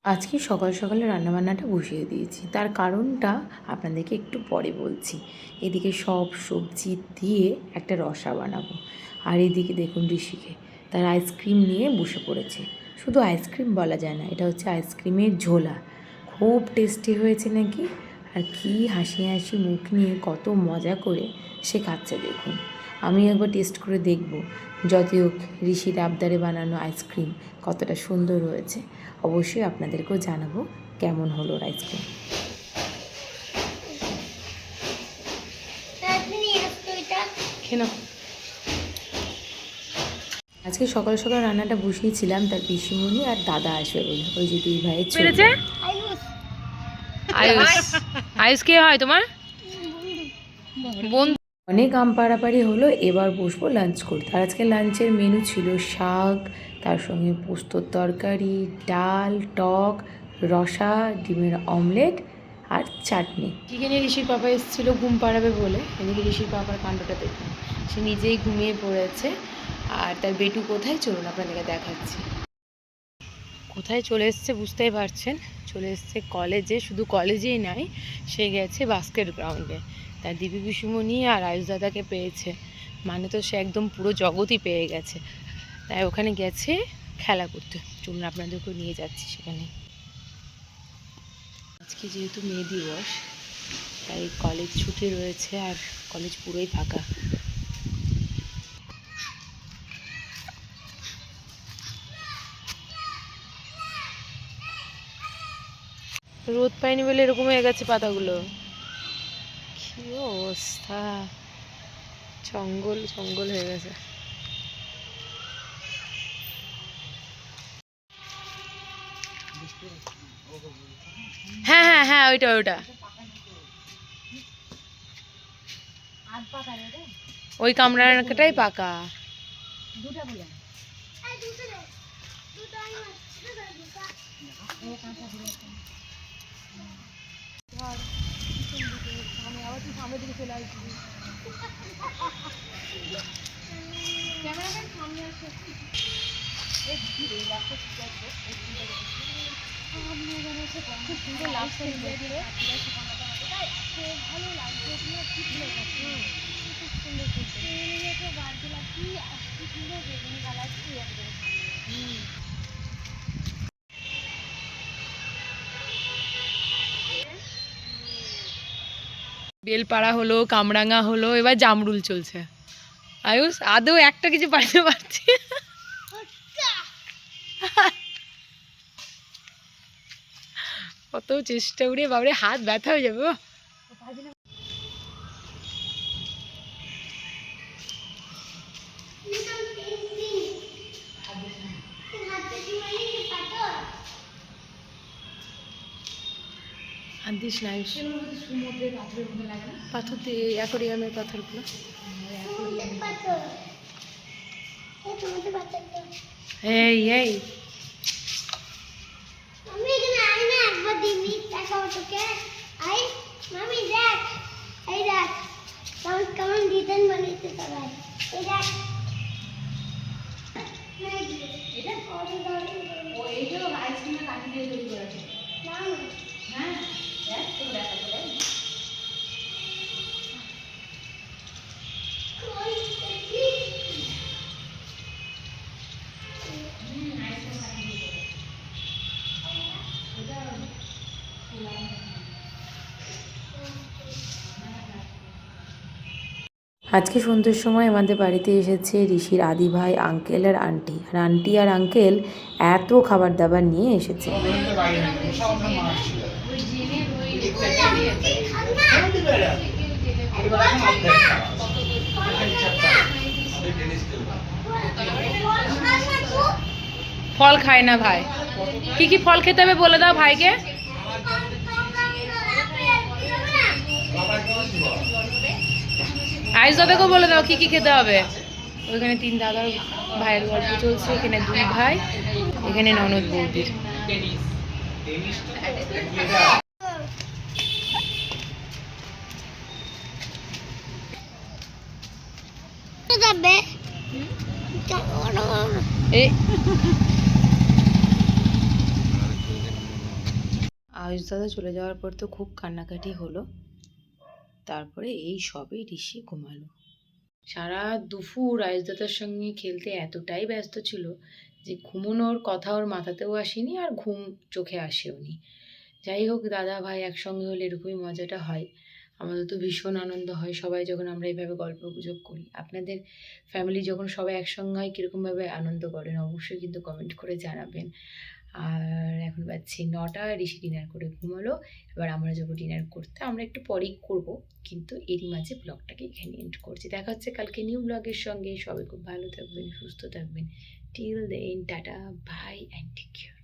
আজকে সকাল সকালে রান্নাবান্নাটা বসিয়ে দিয়েছি, তার কারণটা আপনাদেরকে একটু পরে বলছি। এদিকে সব সবজি দিয়ে একটা রসা বানাবো, আর এদিকে দেখুন ঋষিকে তার আইসক্রিম নিয়ে বসে পড়েছে। শুধু আইসক্রিম বলা যায় না, এটা হচ্ছে আইসক্রিমের ঝোলা। খুব টেস্টি হয়েছে নাকি, আর কি হাসি হাসি মুখ নিয়ে কত মজা করে সে খাচ্ছে দেখুন। আমি একবার টেস্ট করে দেখব, যতই হোক ঋষির আবদারে বানানো আইসক্রিম কতটা সুন্দর হয়েছে। অবশ্যই আপনাদেরকেও জানাবো কেমন হলো ওর আইসক্রিম। আজকে সকাল সকাল রান্নাটা বসিয়েছিলাম, তার পিসিমণি আর দাদা আসবে বলে, ওই যে দুই ভাইয়ের ছেলে। আয়ুষ কে হয় তোমার বন্ধু? অনেক আম পাড়াপাড়ি হলো, এবার বসবো লাঞ্চ করতে। আর আজকে লাঞ্চের মেনু ছিল শাক, তার সঙ্গে পোস্তর তরকারি, ডাল, টক, রসা, ডিমের অমলেট আর চাটনি। চিকেনে ঋষির পাপা এসেছিল ঘুম পাড়াবে বলে। এদিকে ঋষির পাপার কাণ্ডটা দেখুন, সে নিজেই ঘুমিয়ে পড়েছে। আর তার বেটু কোথায়, চলুন আপনাদেরকে দেখাচ্ছি। কোথায় চলে এসছে বুঝতেই পারছেন, চলে এসছে কলেজে। শুধু কলেজেই নাই, সে গেছে বাস্কেট গ্রাউন্ডে। তার দিদি পিসুমণি আর আয়ুষ দাদাকে পেয়েছে, মানে তো সে একদম পুরো জগৎই পেয়ে গেছে। তাই ওখানে গেছে খেলা করতে। চলুন আপনাদেরকেও নিয়ে যাচ্ছি সেখানে। আজকে যেহেতু মে দিবস, তাই কলেজ ছুটি রয়েছে আর কলেজ পুরোই ফাঁকা। রোদ পায়নি বলে এরকম হয়ে গেছে পাতাগুলো। কি অবস্থা, জঙ্গল জঙ্গল হয়ে গেছে। হ্যাঁ হ্যাঁ হ্যাঁ, ওইটা ওইটা ওই কামরাটাই পাকা। সামনের দিকে চলে আসবি, ক্যামেরাম্যান সামনে আসে। খুব সুন্দর লাগছে, ভালো লাগছে, খুব সুন্দর বেগুনি কালার। বেলপাড়া হলো, কামরাঙা হলো, এবার জামরুল চলছে। আয়ুষ আদৌ একটা কিছু পাইতে পারছি। কত চেষ্টা করে বাবরে, হাত ব্যথা হয়ে যাবে। হাত দিস না পাথর দিয়ে, অ্যাকোরিয়ামের পাথরগুলো। এই এই কেমন ডিজাইন বানিয়েছে সবাই। এইটাও আইসক্রিমের কাঠি দিয়ে তৈরি করেছে। হ্যাঁ দেখ, তোকে দেখাতে দেখ। আজকে সন্ধ্যের সময় আমাদের বাড়িতে এসেছে ঋষির আদি ভাই, আঙ্কেল আর আন্টি। আর আন্টি আর আঙ্কেল এত খাবার দাবার নিয়ে এসেছে। ফল খায় না ভাই, কি কি ফল খেতে হবে বলে দাও ভাইকে। আয়ুষ দাদাকেও বলে দাও কি কি খেতে হবে। ওইখানে তিন দাদার ভাইয়ের গল্প চলছে, এখানে দুই ভাই, এখানে ননদ বৌদির। এই আয়ুষ দাদা চলে যাওয়ার পর তো খুব কান্নাকাটি হলো, তারপরে এই সবে ঋষি ঘুমালো। সারা দুপুর আয়ুষ দাদার সঙ্গে খেলতে এতটাই ব্যস্ত ছিল যে ঘুমানোর কথা ওর মাথাতেও আসেনি, আর ঘুম চোখে আসেওনি। যাই হোক, দাদা ভাই একসঙ্গে হলে এরকমই মজাটা হয়। আমাদের তো ভীষণ আনন্দ হয় সবাই যখন আমরা এইভাবে গল্প গুজব করি। আপনাদের ফ্যামিলি যখন সবাই একসঙ্গে হয় কীরকমভাবে আনন্দ করেন অবশ্যই কিন্তু কমেন্ট করে জানাবেন। আর এখন বাজছে 9টা, ঋষি ডিনার করে ঘুমালো। এবার আমরা যাবো ডিনার করতে, আমরা একটু পরেই করব, কিন্তু এরই মাঝে ব্লগটাকে এখানে এন্ড করছি। দেখা হচ্ছে কালকে নিউ ব্লগের সঙ্গে। সবাই খুব ভালো থাকবেন, সুস্থ থাকবেন। Till then tata, bye and take care.